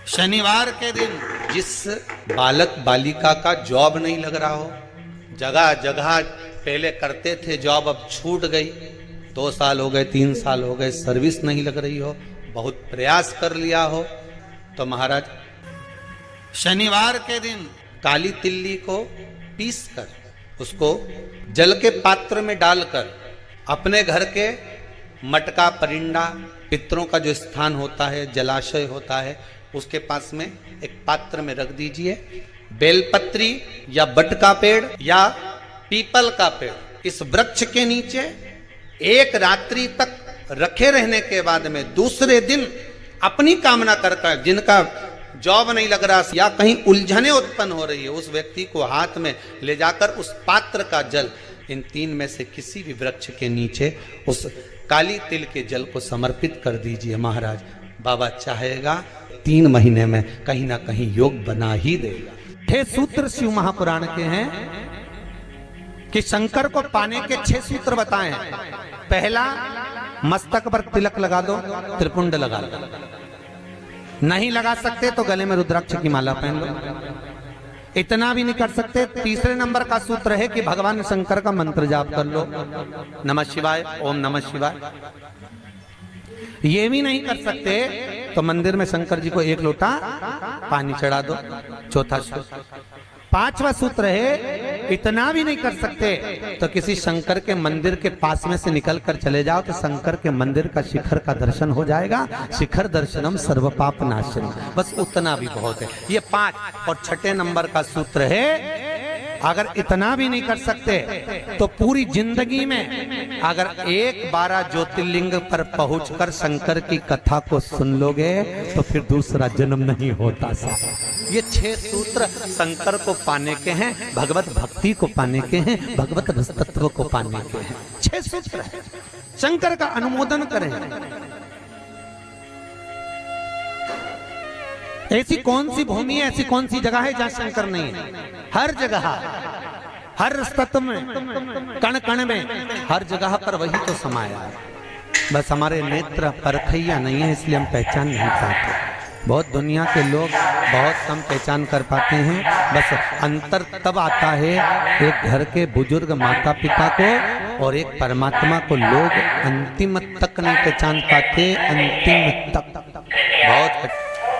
शनिवार के दिन जिस बालक बालिका का जॉब नहीं लग रहा हो, जगह जगह पहले करते थे जॉब, अब छूट गई, 2 साल हो गए, 3 साल हो गए, सर्विस नहीं लग रही हो, बहुत प्रयास कर लिया हो, तो महाराज शनिवार के दिन काली तिल्ली को पीस कर उसको जल के पात्र में डालकर अपने घर के मटका परिंडा पितरों का जो स्थान होता है, जलाशय होता है, उसके पास में एक पात्र में रख दीजिए। बेलपत्री या बट का पेड़ या पीपल का पेड़, इस वृक्ष के नीचे एक रात्रि तक रखे रहने के बाद में दूसरे दिन अपनी कामना कर जिनका जॉब नहीं लग रहा या कहीं उलझने उत्पन्न हो रही है, उस व्यक्ति को हाथ में ले जाकर उस पात्र का जल इन 3 में से किसी भी वृक्ष के नीचे उस काली तिल के जल को समर्पित कर दीजिए। महाराज बाबा चाहेगा 3 महीने में कहीं ना कहीं योग बना ही देगा। 6 सूत्र शिव महापुराण के हैं कि शंकर को पाने के 6 सूत्र बताए हैं। पहला, मस्तक पर तिलक लगा दो, त्रिपुंड लगा दो, नहीं लगा सकते तो गले में रुद्राक्ष की माला पहन लो, इतना भी नहीं कर सकते, तीसरे नंबर का सूत्र है कि भगवान शंकर का मंत्र जाप कर लो, नमः शिवाय, ओम नमः शिवाय। ये भी नहीं कर सकते तो मंदिर में शंकर जी को 1 लोटा पानी चढ़ा दो, चौथा सूत्र। 5वां सूत्र है, इतना भी नहीं कर सकते तो किसी शंकर के मंदिर के पास में से निकल कर चले जाओ तो शंकर के मंदिर का शिखर का दर्शन हो जाएगा। शिखर दर्शनम सर्व पाप नाशनम, बस उतना भी बहुत है। ये 5। और 6ठे नंबर का सूत्र है, अगर इतना भी नहीं कर सकते तो पूरी जिंदगी में अगर 12 ज्योतिर्लिंग पर पहुंचकर शंकर की कथा को सुन लोगे तो फिर दूसरा जन्म नहीं होता सा। ये 6 सूत्र शंकर को पाने के हैं, भगवत भक्ति को पाने के हैं, भगवत तत्व को पाने के हैं। 6 सूत्र है, शंकर का अनुमोदन करें। ऐसी कौन सी भूमि है, ऐसी कौन सी जगह है जहां शंकर नहीं है? हर जगह, हर तत्व में, कण कण में, हर जगह पर वही तो समाया है। बस हमारे नेत्र परखैया नहीं है, इसलिए हम पहचान नहीं पाते। बहुत दुनिया के लोग बहुत कम पहचान कर पाते हैं। बस अंतर तब आता है एक घर के बुजुर्ग माता पिता को और एक परमात्मा को लोग अंतिम तक नहीं पहचान पाते। अंतिम तक बहुत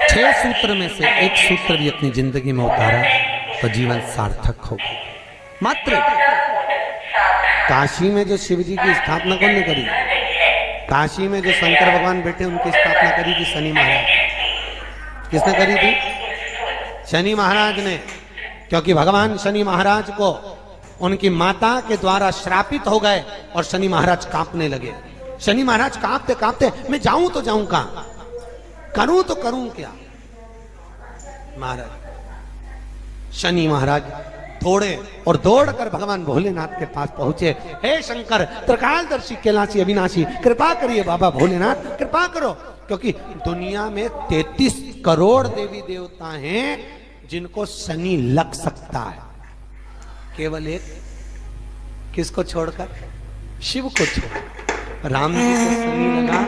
6 सूत्र में से एक सूत्र भी अपनी जिंदगी में उतारा तो जीवन सार्थक होगा। मात्र काशी में जो शिव जी की स्थापना कौन ने करी? काशी में जो शंकर भगवान बैठे उनकी स्थापना करी थी शनि महाराज। किसने करी थी? शनि महाराज ने, क्योंकि भगवान शनि महाराज को उनकी माता के द्वारा श्रापित हो गए और शनि महाराज कांपने लगे। शनि महाराज कांपते कांपते, मैं जाऊं तो जाऊं कहां, करूं तो करूं क्या? महाराज शनि महाराज दौड़े और दौड़कर भगवान भोलेनाथ के पास पहुंचे। हे शंकर, त्रिकालदर्शी, कैलाशी, अविनाशी, कृपा करिए बाबा भोलेनाथ, कृपा करो। क्योंकि दुनिया में 33 करोड़ देवी देवता हैं जिनको शनि लग सकता है, केवल एक, किसको छोड़कर? शिव को छोड़। राम जी को शनि लगा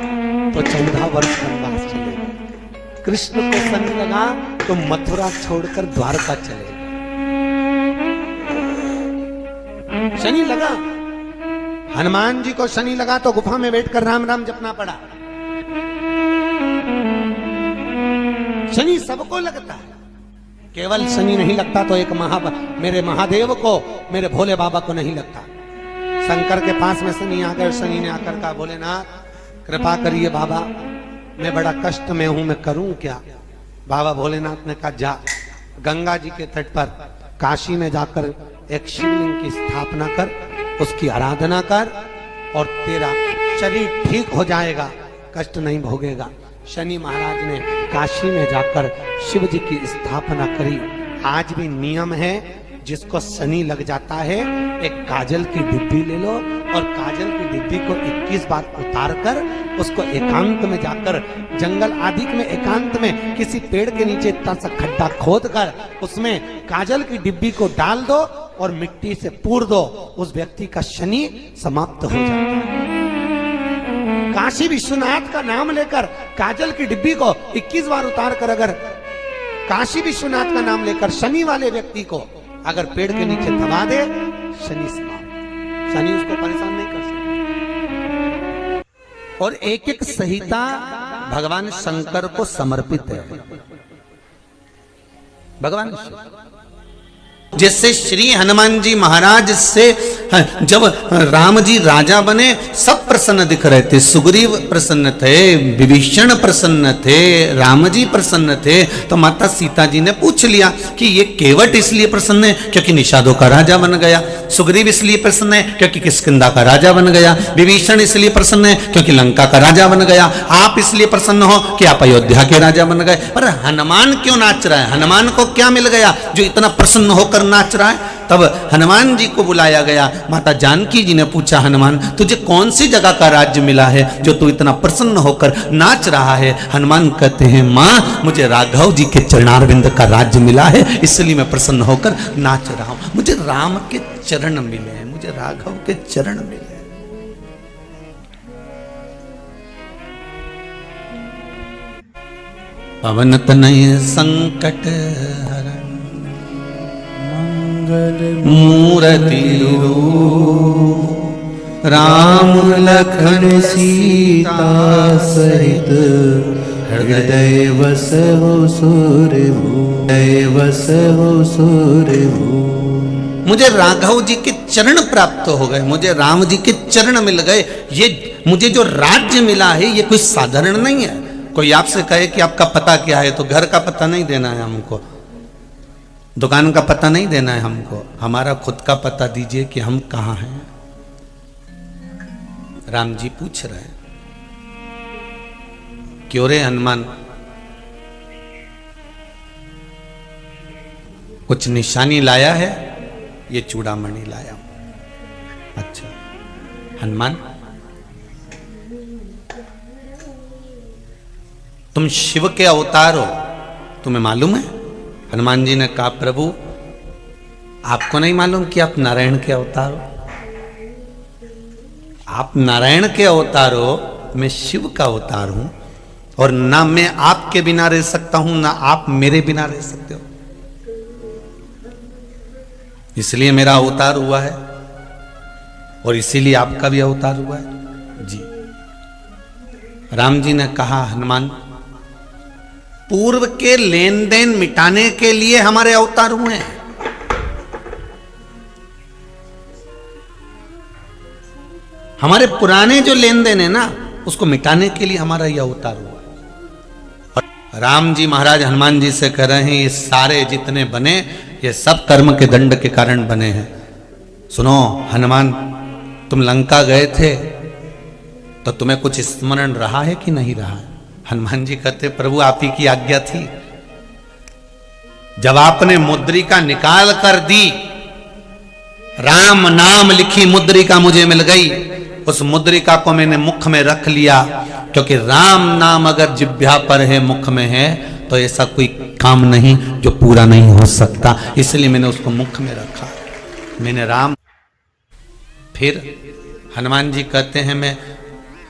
तो 14 वर्ष वनवास चलेगा, कृष्ण को शनि लगा तो मथुरा छोड़कर द्वारका चले। शनि लगा, हनुमान जी को शनि लगा तो गुफा में बैठकर राम राम जपना पड़ा। शनि सबको लगता है, केवल शनि नहीं लगता तो एक मेरे महादेव को, मेरे भोले बाबा को नहीं लगता। शंकर के पास में शनि आ गए। शनि ने आकर कहा, भोलेनाथ कृपा करिए बाबा, मैं बड़ा कष्ट में हूं, मैं करूं क्या? बाबा भोलेनाथ ने कहा, जा गंगा जी के तट पर काशी में जाकर एक शिवलिंग की स्थापना कर, उसकी आराधना कर और तेरा शरीर ठीक हो जाएगा, कष्ट नहीं भोगेगा। शनि महाराज ने काशी में जाकर शिव जी की स्थापना करी। आज भी नियम है, जिसको शनि लग जाता है एक काजल की डिब्बी ले लो और काजल की डिब्बी को 21 बार उतार कर उसको एकांत में जाकर, जंगल आदि में एकांत में किसी पेड़ के नीचे इतना सा खड्डा खोद कर उसमें काजल की डिब्बी को डाल दो और मिट्टी से पूर दो, उस व्यक्ति का शनि समाप्त हो जाता है। काशी विश्वनाथ का नाम लेकर काजल की डिब्बी को 21 बार उतार कर अगर काशी विश्वनाथ का नाम लेकर शनि वाले व्यक्ति को अगर पेड़ के नीचे दबा दे, शनि समाप्त, शनि उसको परेशान नहीं कर सकता। और एक एक संहिता भगवान शंकर को समर्पित है। भगवान जैसे श्री हनुमान जी महाराज से जब राम जी राजा बने सब प्रसन्न दिख रहे थे। सुग्रीव प्रसन्न थे, विभीषण प्रसन्न थे, राम जी प्रसन्न थे। तो माता सीता जी ने पूछ लिया कि ये केवट इसलिए प्रसन्न है क्योंकि निषादों का राजा बन गया, सुग्रीव इसलिए प्रसन्न है क्योंकि किष्किंधा का राजा बन गया, विभीषण इसलिए प्रसन्न है क्योंकि लंका का राजा बन गया, आप इसलिए प्रसन्न हो कि आप अयोध्या के राजा बन गए। पर हनुमान क्यों नाच रहा है? हनुमान को क्या मिल गया जो इतना प्रसन्न होकर नाच रहा है? तब हनुमान जी को बुलाया गया। माता जानकी जी ने पूछा, हनुमान तुझे कौन सी जगह का राज्य मिला है जो तू इतना प्रसन्न होकर नाच रहा है? हनुमान कहते हैं, माँ मुझे राघव जी के चरणारविंद का राज्य मिला है, इसलिए मैं प्रसन्न होकर नाच रहा हूं। मुझे राम के चरण मिले हैं, मुझे राघव के चरण मिले हैं। पवन तनय संकट हरण मूर्ति रूप राम लखन सीता सहित हृदय बसहु सूरभूप, हृदय बसहु सूरभूप। मुझे राघव जी के चरण प्राप्त हो गए, मुझे राम जी के चरण मिल गए। ये मुझे जो राज्य मिला है ये कोई साधारण नहीं है। कोई आपसे कहे कि आपका पता क्या है, तो घर का पता नहीं देना है हमको, दुकान का पता नहीं देना है हमको, हमारा खुद का पता दीजिए कि हम कहां हैं। राम जी पूछ रहे हैं, क्यों रे हनुमान, कुछ निशानी लाया है? ये चूड़ामणि लाया हूं। अच्छा हनुमान, तुम शिव के अवतार हो, तुम्हें मालूम है? हनुमान जी ने कहा, प्रभु आपको नहीं मालूम कि आप नारायण के अवतार हो? आप नारायण के अवतार हो, मैं शिव का अवतार हूं, और ना मैं आपके बिना रह सकता हूं ना आप मेरे बिना रह सकते हो, इसलिए मेरा अवतार हुआ है और इसीलिए आपका भी अवतार हुआ है। जी राम जी ने कहा, हनुमान पूर्व के लेन देन मिटाने के लिए हमारे अवतार हुए हैं। हमारे पुराने जो लेन देन है ना उसको मिटाने के लिए हमारा यह अवतार हुआ है। और राम जी महाराज हनुमान जी से कह रहे हैं, ये सारे जितने बने ये सब कर्म के दंड के कारण बने हैं। सुनो हनुमान, तुम लंका गए थे तो तुम्हें कुछ स्मरण रहा है कि नहीं रहा? हनुमान जी कहते, प्रभु आप ही की आज्ञा थी। जब आपने मुद्रिका निकाल कर दी, राम नाम लिखी मुद्रिका मुझे मिल गई, उस मुद्रिका को मैंने मुख में रख लिया, क्योंकि राम नाम अगर जिह्वा पर है, मुख में है, तो ऐसा कोई काम नहीं जो पूरा नहीं हो सकता, इसलिए मैंने उसको मुख में रखा, मैंने राम। फिर हनुमान जी कहते हैं, मैं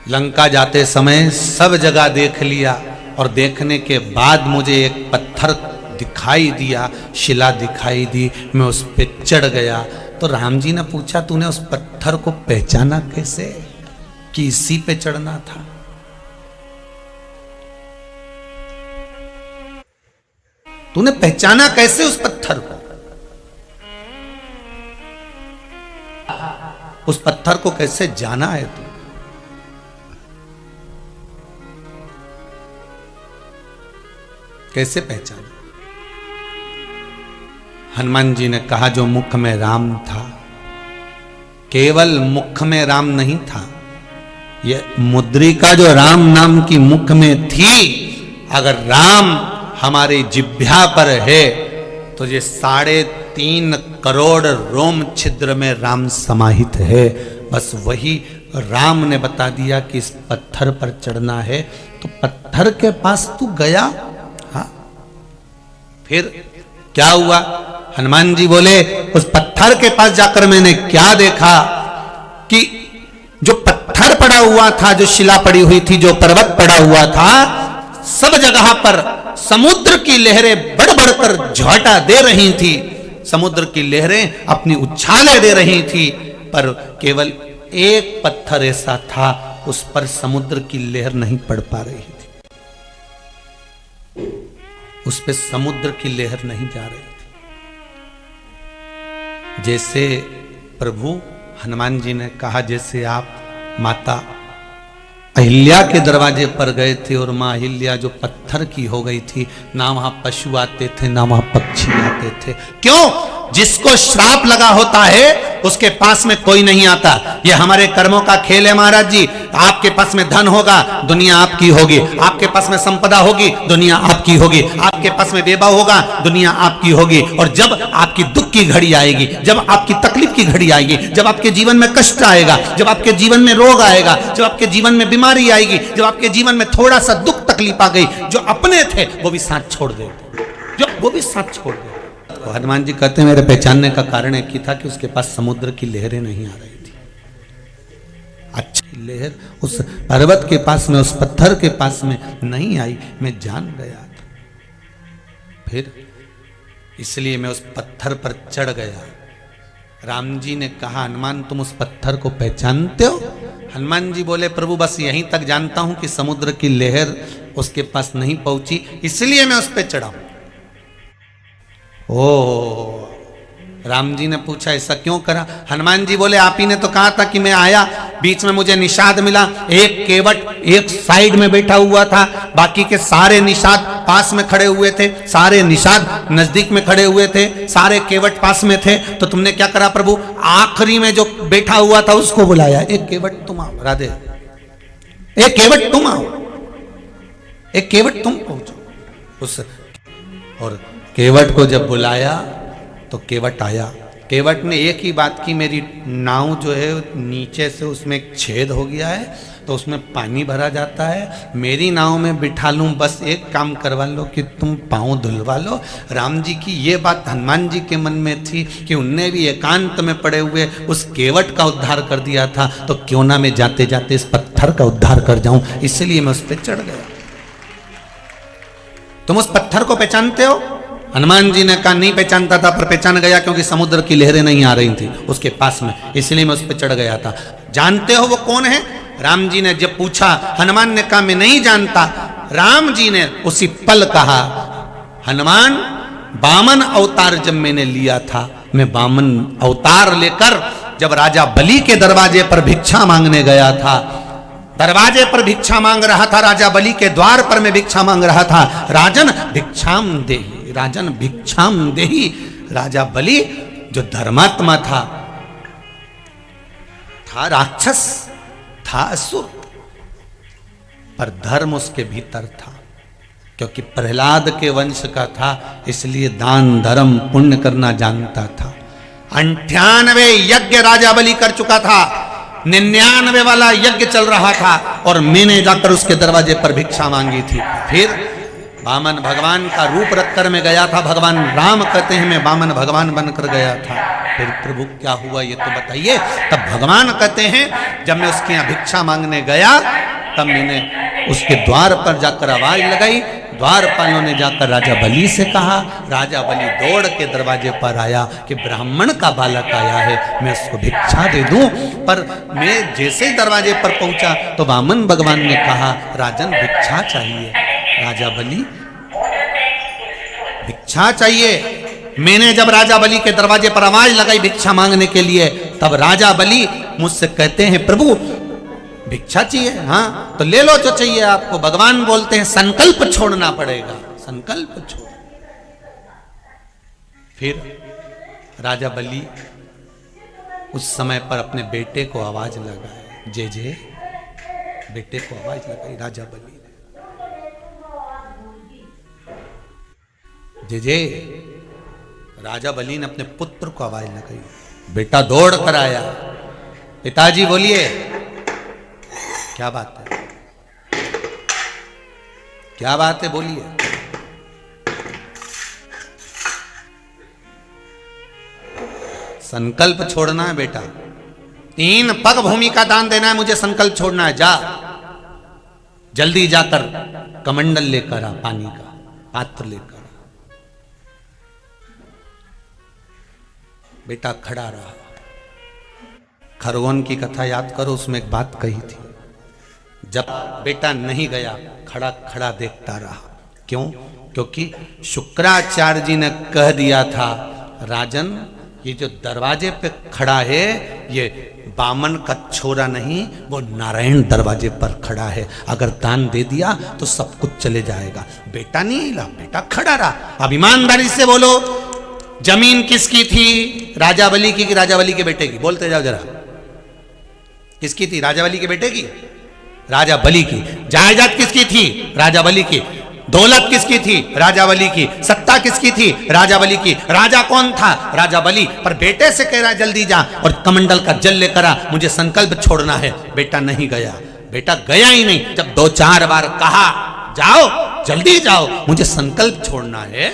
लंका जाते समय सब जगह देख लिया, और देखने के बाद मुझे एक पत्थर दिखाई दिया, शिला दिखाई दी, मैं उस पे चढ़ गया। तो राम जी ने पूछा, तूने उस पत्थर को पहचाना कैसे कि इसी पे चढ़ना था? तूने पहचाना कैसे उस पत्थर को? उस पत्थर को कैसे जाना है तू? कैसे पहचाना? हनुमान जी ने कहा, जो मुख में राम था, केवल मुख में राम नहीं था, ये मुद्रिका जो राम नाम की मुख में थी, अगर राम हमारे जिह्वा पर है तो ये 3.5 करोड़ रोम छिद्र में राम समाहित है। बस वही राम ने बता दिया कि इस पत्थर पर चढ़ना है, तो पत्थर के पास तू गया। हाँ, फिर क्या हुआ? हनुमान जी बोले, उस पत्थर के पास जाकर मैंने क्या देखा कि जो पत्थर पड़ा हुआ था, जो शिला पड़ी हुई थी, जो पर्वत पड़ा हुआ था, सब जगह पर समुद्र की लहरें बढ़ बढ़कर झोंटा दे रही थी, समुद्र की लहरें अपनी उछालें दे रही थी, पर केवल एक पत्थर ऐसा था उस पर समुद्र की लहर नहीं पड़ पा रही थी, उस पे समुद्र की लहर नहीं जा रही थी। जैसे प्रभु हनुमान जी ने कहा, जैसे आप माता अहिल्या के दरवाजे पर गए थे और मां अहिल्या जो पत्थर की हो गई थी, ना वहां पशु आते थे ना वहां पक्षी आते थे। क्यों? जिसको श्राप लगा होता है उसके पास में कोई नहीं आता। ये हमारे कर्मों का खेल है महाराज जी। आपके पास में धन होगा, दुनिया आपकी होगी। आपके पास में संपदा होगी, दुनिया आपकी होगी। आपके पास में वैभव होगा, दुनिया आपकी होगी। और जब आपकी दुख की घड़ी आएगी, जब आपकी तकलीफ की घड़ी आएगी, जब आपके जीवन में कष्ट आएगा, जब आपके जीवन में रोग आएगा, जब आपके जीवन में बीमारी आएगी, जब आपके जीवन में थोड़ा सा दुख तकलीफ आ गई, जो अपने थे वो भी साथ छोड़ देते, जो वो भी साथ छोड़ देते। तो हनुमान जी कहते हैं मेरे पहचानने का कारण एक ही था कि उसके पास समुद्र की लहरें नहीं आ रही थी। अच्छी लहर उस पर्वत के पास में, उस पत्थर के पास में नहीं आई, मैं जान गया था। फिर इसलिए मैं उस पत्थर पर चढ़ गया। राम जी ने कहा, हनुमान तुम उस पत्थर को पहचानते हो? हनुमान जी बोले, प्रभु बस यहीं तक जानता हूं कि समुद्र की लहर उसके पास नहीं पहुंची, इसलिए मैं उस पर चढ़ा। ओ राम जी ने पूछा ऐसा क्यों करा? हनुमान जी बोले, आप ही ने तो कहा था कि मैं आया, बीच में मुझे निषाद मिला। एक केवट एक साइड में बैठा हुआ था, बाकी के सारे निषाद पास में खड़े हुए थे, सारे निषाद नजदीक में खड़े हुए थे, सारे केवट पास में थे। तो तुमने क्या करा प्रभु? आखिरी में जो बैठा हुआ था उसको बुलाया, एक केवट तुम आओ, राधे, एक केवट तुम आओ, एक केवट तुम पहुंचो उस। और केवट को जब बुलाया तो केवट आया। केवट ने एक ही बात की, मेरी नाव जो है नीचे से उसमें एक छेद हो गया है तो उसमें पानी भरा जाता है, मेरी नाव में बिठा लूं, बस एक काम करवा लो कि तुम पाँव धुलवा लो। राम जी की ये बात हनुमान जी के मन में थी कि उनने भी एकांत में पड़े हुए उस केवट का उद्धार कर दिया था, तो क्यों ना मैं जाते जाते इस पत्थर का उद्धार कर जाऊं, इसलिए मैं उस पर चढ़ गया। तुम उस पत्थर को पहचानते हो? हनुमान जी ने कहा नहीं पहचानता था, पर पहचान गया क्योंकि समुद्र की लहरें नहीं आ रही थी उसके पास में, इसलिए मैं उस पर चढ़ गया था। जानते हो वो कौन है? राम जी ने जब पूछा, हनुमान ने कहा मैं नहीं जानता। राम जी ने उसी पल कहा, हनुमान वामन अवतार जब मैंने लिया था, मैं वामन अवतार लेकर जब राजा बलि के दरवाजे पर भिक्षा मांगने गया था, दरवाजे पर भिक्षा मांग रहा था, राजा बलि के द्वार पर मैं भिक्षा मांग रहा था। राजन भिक्षाम देहि, राजन भिक्षाम देहि। राजा बलि जो धर्मात्मा था राक्षस, था असुर, पर धर्म उसके भीतर था, क्योंकि प्रहलाद के वंश का था, इसलिए दान धर्म पुण्य करना जानता था। 98 यज्ञ राजा बलि कर चुका था, 99 वाला यज्ञ चल रहा था, और मैंने जाकर उसके दरवाजे पर भिक्षा मांगी थी। फिर वामन भगवान का रूप रखकर मैं गया था। भगवान राम कहते हैं मैं वामन भगवान बनकर गया था। फिर प्रभु क्या हुआ ये तो बताइए। तब भगवान कहते हैं जब मैं उसके यहाँ भिक्षा मांगने गया, तब मैंने उसके द्वार पर जाकर आवाज लगाई। द्वारपालों ने जाकर राजा बलि से कहा। राजा बलि दौड़ के दरवाजे पर आया कि ब्राह्मण का बालक आया है, मैं उसको भिक्षा दे दूं। पर मैं जैसे ही दरवाजे पर पहुंचा तो वामन भगवान ने कहा, राजन भिक्षा चाहिए। राजा बलि भिक्षा चाहिए। मैंने जब राजा बलि के दरवाजे पर आवाज लगाई भिक्षा मांगने के लिए, तब राजा बलि मुझसे कहते हैं, प्रभु भिक्षा चाहिए? हाँ तो ले लो जो चाहिए आपको। भगवान बोलते हैं संकल्प छोड़ना पड़ेगा, संकल्प छोड़। फिर राजा बलि उस समय पर अपने बेटे को आवाज लगाए, जे जे बेटे को आवाज लगाई राजा बलि, जे जे। राजा बलि ने अपने पुत्र को आवाज लगाई, बेटा दौड़ कर आया, पिताजी बोलिए क्या बात है, क्या बात है बोलिए। संकल्प छोड़ना है बेटा, 3 पग भूमि का दान देना है, मुझे संकल्प छोड़ना है। जा जल्दी जाकर कमंडल लेकर आ, पानी का पात्र लेकर। बेटा खड़ा रहा। खरगोन की कथा याद करो, उसमें एक बात कही थी, जब बेटा नहीं गया खड़ा खड़ा देखता रहा। क्यों? क्योंकि शुक्राचार्य जी ने कह दिया था, राजन ये जो दरवाजे पे खड़ा है ये बामन का छोरा नहीं, वो नारायण दरवाजे पर खड़ा है, अगर दान दे दिया तो सब कुछ चले जाएगा। बेटा नहीं हिला, बेटा खड़ा रहा। अब ईमानदारी से बोलो, जमीन किसकी थी? राजा बलि की कि राजा बलि के बेटे की? बोलते जाओ जरा, किसकी थी? राजा बलि के बेटे की? राजा बलि की। जायदाद किसकी थी? राजा बलि की। दौलत किसकी थी? राजा बलि की। सत्ता किसकी थी? राजा बलि की। राजा कौन था? राजा बलि। पर बेटे से कह रहा जल्दी जा और कमंडल का जल लेकर आ, मुझे संकल्प छोड़ना है। बेटा नहीं गया, बेटा गया ही नहीं। जब 2-4 बार कहा जाओ जल्दी जाओ, मुझे संकल्प छोड़ना है।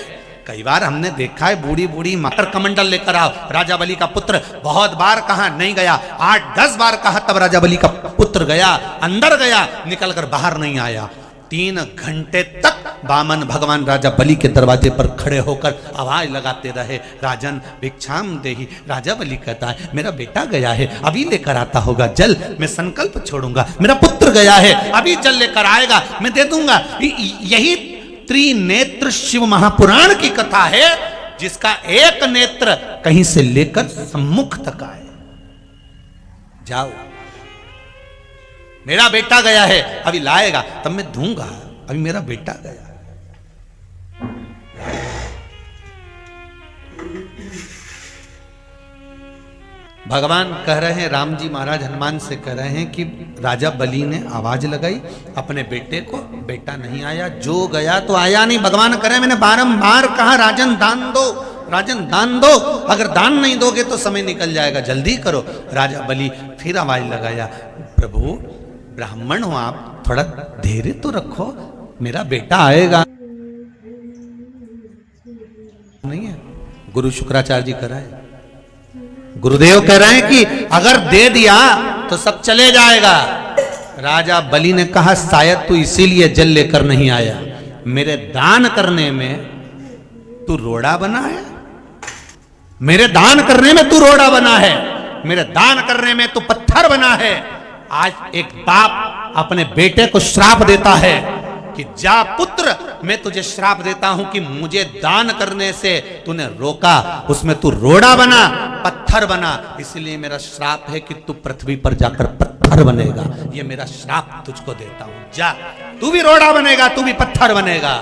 कई बार हमने देखा है बूढ़ी बूढ़ी मातर कमंडल लेकर आओ, राजा बलि का पुत्र बहुत बार कहा नहीं गया, 8-10 बार कहा तब राजा बलि का पुत्र गया, अंदर गया, निकलकर बाहर नहीं आया। 3 घंटे तक बामन भगवान राजा बलि के दरवाजे पर खड़े होकर आवाज लगाते रहे, राजन भिक्षाम देहि। राजा बलि कहता है मेरा बेटा गया है, अभी लेकर आता होगा जल, मैं संकल्प छोड़ूंगा। मेरा पुत्र गया है, अभी जल लेकर आएगा, मैं दे दूंगा। यही त्रिनेत्र शिव महापुराण की कथा है, जिसका एक नेत्र कहीं से लेकर सम्मुख तक आए। जाओ, मेरा बेटा गया है, अभी लाएगा तब मैं दूंगा, अभी मेरा बेटा गया। भगवान कह रहे हैं, राम जी महाराज हनुमान से कह रहे हैं कि राजा बलि ने आवाज लगाई अपने बेटे को, बेटा नहीं आया, जो गया तो आया नहीं। भगवान कह रहे हैं मैंने बारंबार कहा राजन दान दो, राजन दान दो, अगर दान नहीं दोगे तो समय निकल जाएगा, जल्दी करो। राजा बलि फिर आवाज लगाया, प्रभु ब्राह्मण हो आप, थोड़ा धैर्य तो रखो, मेरा बेटा आएगा। नहीं है, गुरु शुक्राचार्य जी कह रहे हैं, गुरुदेव कह रहे हैं कि अगर दे दिया तो सब चले जाएगा। राजा बलि ने कहा शायद तू इसीलिए जल लेकर नहीं आया, मेरे दान करने में तू रोड़ा बना है, मेरे दान करने में तू रोड़ा बना है, मेरे दान करने में तू पत्थर बना है। आज एक बाप अपने बेटे को श्राप देता है कि जा पुत्र, मैं तुझे श्राप देता हूं कि मुझे दान करने से तूने रोका, उसमें तू रोड़ा बना, पत्थर बना, इसलिए मेरा श्राप है कि तू पृथ्वी पर जाकर पत्थर बनेगा। ये मेरा श्राप तुझको देता हूं, जा तू भी रोड़ा बनेगा, तू भी पत्थर बनेगा।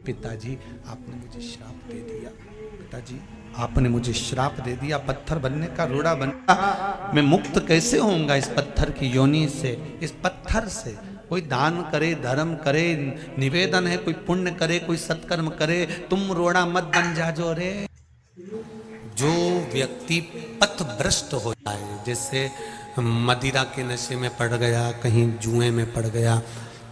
पिताजी आपने मुझे श्राप दे दिया, पिताजी आपने मुझे श्राप दे दिया, पत्थर बनने का, रोड़ा बनने, मैं मुक्त कैसे होऊंगा इस पत्थर की योनि से, इस पत्थर से। कोई दान करे, धर्म करे, निवेदन है, कोई पुण्य करे, कोई सत्कर्म करे, तुम रोड़ा मत बन जाओ रे। जो व्यक्ति पथभ्रष्ट हो जाए, जैसे मदिरा के नशे में पड़ गया, कहीं जुए में पड़ गया,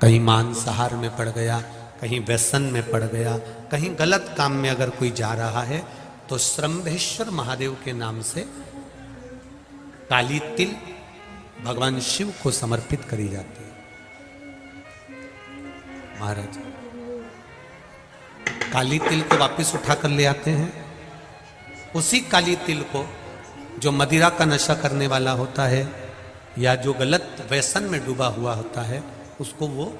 कहीं मांसाहार में पड़ गया, कहीं व्यसन में पड़ गया, कहीं गलत काम में अगर कोई जा रहा है, तो श्रम्भेश्वर महादेव के नाम से काली तिल भगवान शिव को समर्पित करी जाती है। महाराज काली तिल को वापस उठाकर ले आते हैं, उसी काली तिल को जो मदिरा का नशा करने वाला होता है या जो गलत व्यसन में डूबा हुआ होता है, उसको वो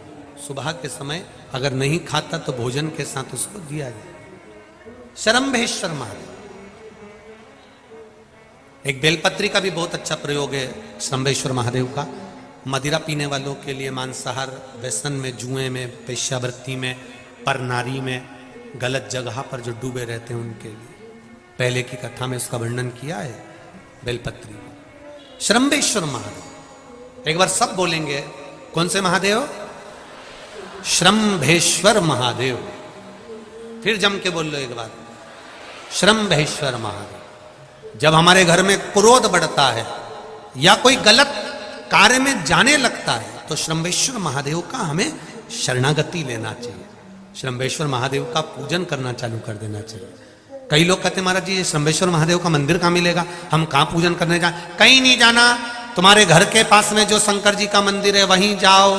सुबह के समय अगर नहीं खाता तो भोजन के साथ उसको दिया जाए। श्रम्भेश्वर महादेव। एक बेलपत्री का भी बहुत अच्छा प्रयोग है श्रम्भेश्वर महादेव का, मदिरा पीने वालों के लिए, मांसाहार, व्यसन में, जुए में, वेश्यावृत्ति में, परनारी में, गलत जगह पर जो डूबे रहते हैं उनके लिए। पहले की कथा में उसका वर्णन किया है बेलपत्री। श्रम्भेश्वर महादेव, एक बार सब बोलेंगे, कौन से महादेव? श्रम्भेश्वर महादेव। फिर जम के बोल लो एक बार, श्रम्भेश्वर महादेव। जब हमारे घर में क्रोध बढ़ता है या कोई गलत कार्य में जाने लगता है तो श्रम्भेश्वर महादेव का हमें शरणागति लेना चाहिए, श्रम्भेश्वर महादेव का पूजन करना चालू कर देना चाहिए। कई लोग कहते हैं महाराज जी ये श्रम्भेश्वर महादेव का मंदिर कहाँ मिलेगा, हम कहाँ पूजन करने जाए? कहीं नहीं जाना, तुम्हारे घर के पास में जो शंकर जी का मंदिर है वहीं जाओ,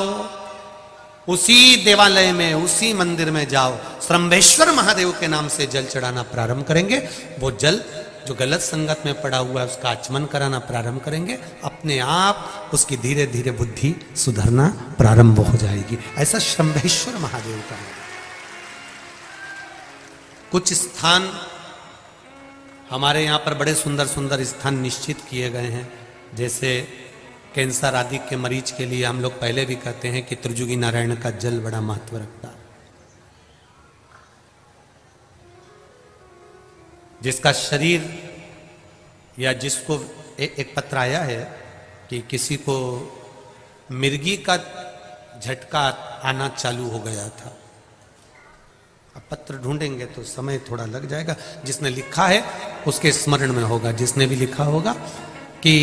उसी देवालय में, उसी मंदिर में जाओ, श्रम्भेश्वर महादेव के नाम से जल चढ़ाना प्रारंभ करेंगे। वो जल जो गलत संगत में पड़ा हुआ है उसका आचमन कराना प्रारंभ करेंगे, अपने आप उसकी धीरे धीरे बुद्धि सुधरना प्रारंभ हो जाएगी। ऐसा श्रम्भेश्वर महादेव का है। कुछ स्थान हमारे यहाँ पर बड़े सुंदर सुंदर स्थान निश्चित किए गए हैं, जैसे कैंसर आदि के मरीज के लिए हम लोग पहले भी कहते हैं कि त्रिजुगी नारायण का जल बड़ा महत्व रखता है। जिसका शरीर या जिसको एक पत्र आया है कि किसी को मिर्गी का झटका आना चालू हो गया था। अब पत्र ढूंढेंगे तो समय थोड़ा लग जाएगा, जिसने लिखा है उसके स्मरण में होगा। जिसने भी लिखा होगा कि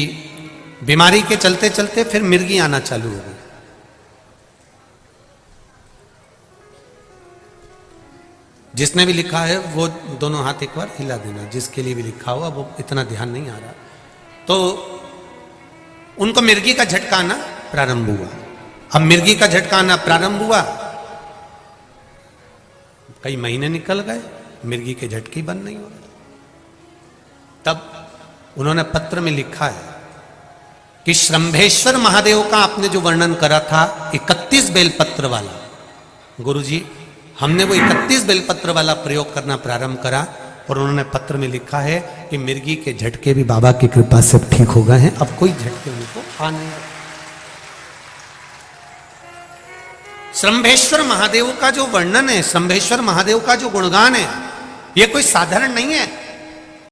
बीमारी के चलते चलते फिर मिर्गी आना चालू हो गई। जिसने भी लिखा है वो दोनों हाथ एक बार हिला देना, जिसके लिए भी लिखा हुआ वो इतना ध्यान नहीं आ रहा। तो उनको मिर्गी का झटका आना प्रारंभ हुआ। अब मिर्गी का झटका आना प्रारंभ हुआ, कई महीने निकल गए, मिर्गी के झटके बंद नहीं हो रहे। तब उन्होंने पत्र में लिखा है कि श्रम्भेश्वर महादेव का आपने जो वर्णन करा था 31 बेलपत्र वाला, गुरुजी हमने वो 31 बेलपत्र वाला प्रयोग करना प्रारंभ करा, और उन्होंने पत्र में लिखा है कि मिर्गी के झटके भी बाबा की कृपा से ठीक हो गए हैं, अब कोई झटके उनको आ नहीं रहे। श्रम्भेश्वर महादेव का जो वर्णन है, श्रम्भेश्वर महादेव का जो गुणगान है, ये कोई साधारण नहीं है।